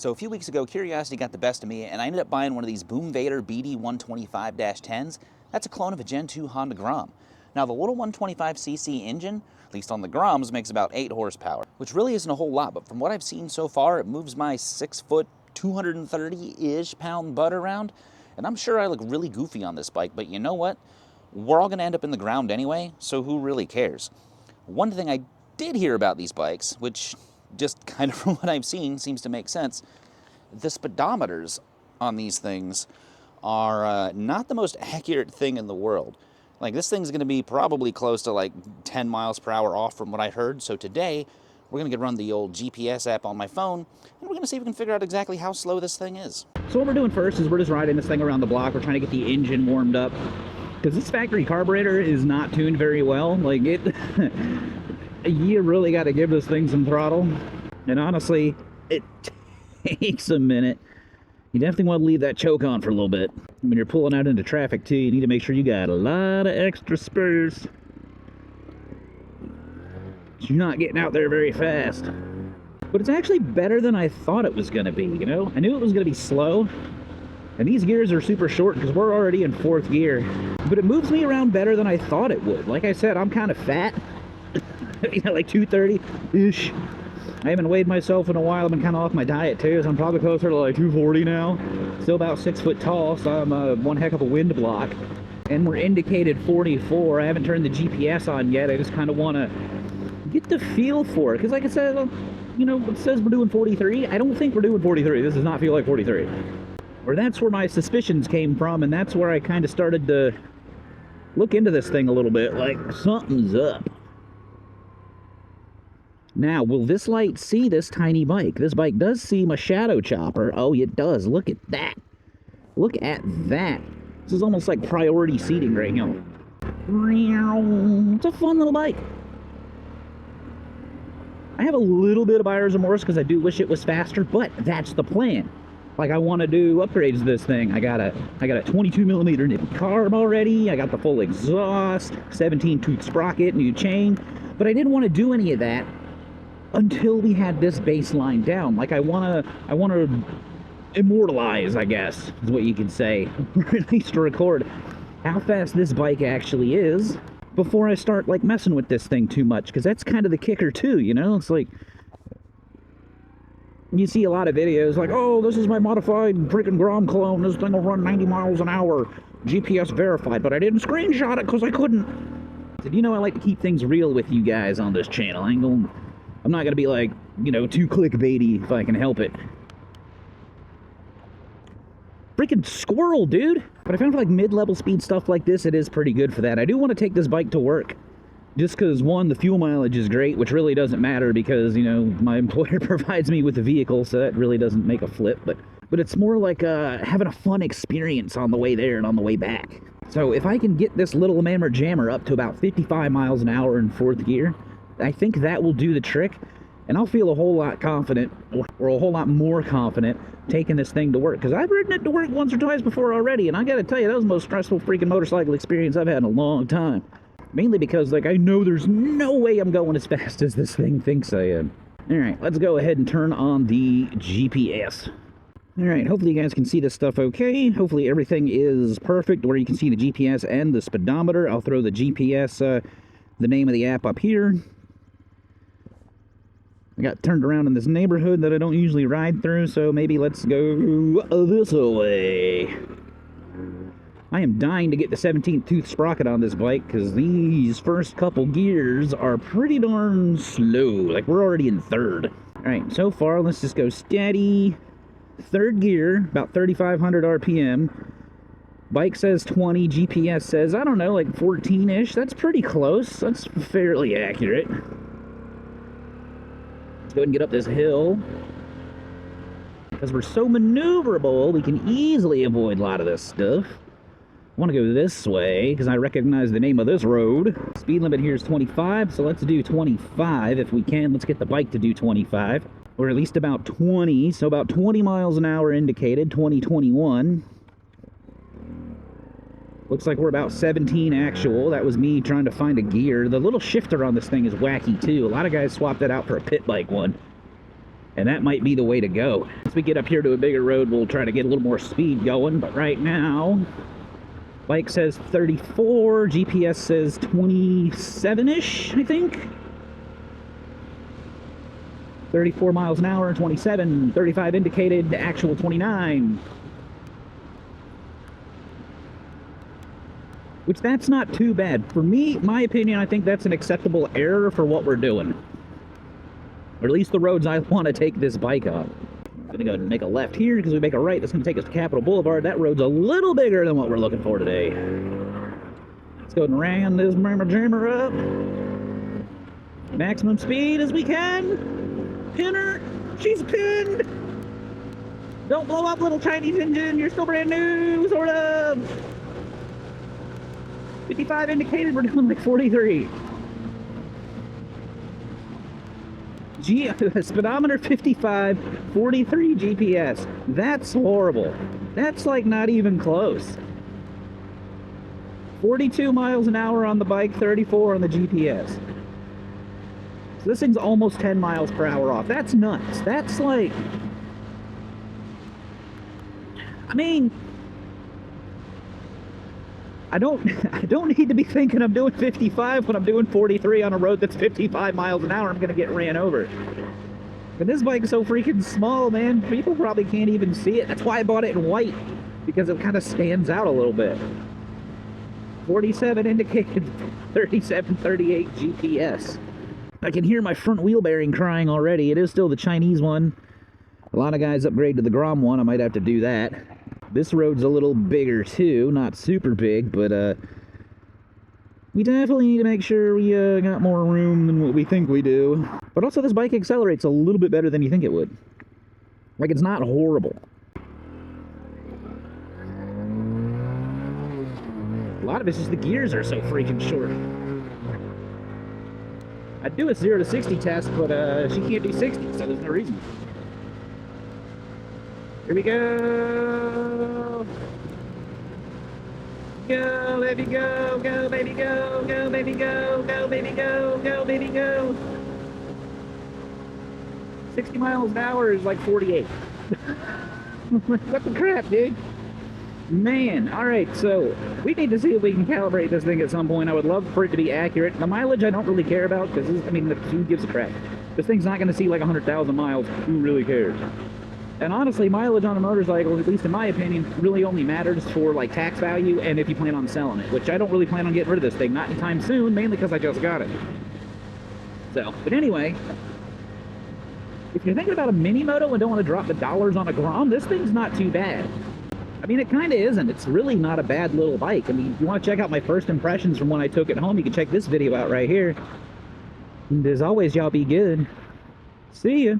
So a few weeks ago, curiosity got the best of me, and I ended up buying one of these Boom Vader BD125-10s. That's a clone of a Gen 2 Honda Grom. Now the little 125cc engine, at least on the Groms, makes about 8 horsepower, which really isn't a whole lot, but from what I've seen so far, it moves my 6-foot, 230-ish pound butt around, and I'm sure I look really goofy on this bike, but you know what? We're all gonna end up in the ground anyway, so who really cares? One thing I did hear about these bikes, which just kind of from what I've seen seems to make sense, the speedometers on these things are not the most accurate thing in the world. Like, this thing's gonna be probably close to like 10 miles per hour off from what I heard, so today we're gonna run the old GPS app on my phone, and we're gonna see if we can figure out exactly how slow this thing is. So what we're doing first is we're just riding this thing around the block. We're trying to get the engine warmed up, because this factory carburetor is not tuned very well. Like, it you really got to give this thing some throttle, and honestly it takes a minute. You definitely want to leave that choke on for a little bit. When you're pulling out into traffic too, you need to make sure you got a lot of extra spares, so you're not getting out there very fast. But it's actually better than I thought it was going to be, you know? I knew it was going to be slow, and these gears are super short because we're already in 4th gear, but it moves me around better than I thought it would. Like I said, I'm kind of fat. You know, like 230-ish. I haven't weighed myself in a while. I've been kind of off my diet too, so I'm probably closer to like 240 now. Still about 6 foot tall, so I'm one heck of a wind block. And we're indicated 44. I haven't turned the GPS on yet. I just kind of want to get the feel for it. Because like I said, you know, it says we're doing 43. I don't think we're doing 43. This does not feel like 43. Or that's where my suspicions came from, and that's where I kind of started to look into this thing a little bit. Like, something's up. Now, will this light see this tiny bike? This bike does see my shadow chopper. Oh, it does. Look at that. Look at that. This is almost like priority seating right now. It's a fun little bike. I have a little bit of buyer's remorse because I do wish it was faster, but that's the plan. Like, I want to do upgrades to this thing. I got a 22mm nib carb already. I got the full exhaust, 17-tooth sprocket, new chain. But I didn't want to do any of that until we had this baseline down. Like, I want to immortalize, I guess, is what you could say, or at least record how fast this bike actually is before I start, like, messing with this thing too much, because that's kind of the kicker, too, you know? It's like, you see a lot of videos like, oh, this is my modified freaking Grom clone, this thing will run 90 miles an hour, GPS verified, but I didn't screenshot it because I couldn't. Did you know I like to keep things real with you guys on this channel? I'm not going to be like, you know, too clickbaity if I can help it. Freaking squirrel, dude! But I found for like mid-level speed stuff like this, it is pretty good for that. I do want to take this bike to work. Just because, one, the fuel mileage is great, which really doesn't matter because, you know, my employer provides me with a vehicle, so that really doesn't make a flip. But it's more like having a fun experience on the way there and on the way back. So if I can get this little mammer jammer up to about 55 miles an hour in 4th gear, I think that will do the trick, and I'll feel a whole lot confident, or a whole lot more confident, taking this thing to work. Because I've ridden it to work once or twice before already, and I gotta tell you, that was the most stressful freaking motorcycle experience I've had in a long time. Mainly because, like, I know there's no way I'm going as fast as this thing thinks I am. Alright, let's go ahead and turn on the GPS. Alright, hopefully you guys can see this stuff okay. Hopefully everything is perfect where you can see the GPS and the speedometer. I'll throw the GPS, the name of the app up here. I got turned around in this neighborhood that I don't usually ride through, so maybe let's go this way. I am dying to get the 17th tooth sprocket on this bike, because these first couple gears are pretty darn slow. Like, we're already in 3rd. Alright, so far, let's just go steady. 3rd gear, about 3,500 RPM. Bike says 20, GPS says, I don't know, like 14-ish. That's pretty close. That's fairly accurate. Let's go ahead and get up this hill. Because we're so maneuverable, we can easily avoid a lot of this stuff. I want to go this way, because I recognize the name of this road. Speed limit here is 25, so let's do 25 if we can. Let's get the bike to do 25. Or at least about 20, so about 20 miles an hour indicated, 20, 21. Looks like we're about 17 actual. That was me trying to find a gear. The little shifter on this thing is wacky too. A lot of guys swapped that out for a pit bike one. And that might be the way to go. Once we get up here to a bigger road, we'll try to get a little more speed going. But right now, bike says 34, GPS says 27-ish, I think. 34 miles an hour, 27, 35 indicated, actual 29. Which, that's not too bad. For me, my opinion, I think that's an acceptable error for what we're doing. Or at least the roads I want to take this bike on. I'm going to go and make a left here, because we make a right, that's going to take us to Capitol Boulevard. That road's a little bigger than what we're looking for today. Let's go and round this murmur jammer up. Maximum speed as we can. Pin her! She's pinned! Don't blow up, little Chinese engine, you're still brand new, sort of! 55 indicated, we're doing like 43. Speedometer 55, 43 GPS. That's horrible. That's like not even close. 42 miles an hour on the bike, 34 on the GPS. So this thing's almost 10 miles per hour off. That's nuts. That's like... I mean... I don't need to be thinking I'm doing 55 when I'm doing 43 on a road that's 55 miles an hour. I'm going to get ran over. But this bike's so freaking small, man. People probably can't even see it. That's why I bought it in white. Because it kind of stands out a little bit. 47 indicated, 37, 38 GPS. I can hear my front wheel bearing crying already. It is still the Chinese one. A lot of guys upgrade to the Grom one. I might have to do that. This road's a little bigger too, not super big, but we definitely need to make sure we got more room than what we think we do. But also this bike accelerates a little bit better than you think it would. Like, it's not horrible. A lot of it's just the gears are so freaking short. I'd do a 0 to 60 test, but she can't do 60, so there's no reason. Here we go! Go, baby, go! Go, baby, go! Go, baby, go! Go, baby, go! Go, baby, go! 60 miles an hour is like 48. What the crap, dude? Man, alright, so we need to see if we can calibrate this thing at some point. I would love for it to be accurate. The mileage I don't really care about, because, I mean, who gives a crap? This thing's not going to see like 100,000 miles. Who really cares? And honestly, mileage on a motorcycle, at least in my opinion, really only matters for like tax value and if you plan on selling it, which I don't really plan on getting rid of this thing, not anytime soon, mainly because I just got it. So, but anyway, if you're thinking about a mini moto and don't want to drop the dollars on a Grom, this thing's not too bad. I mean, it kind of isn't. It's really not a bad little bike. I mean, if you want to check out my first impressions from when I took it home, you can check this video out right here. And as always, y'all be good. See ya.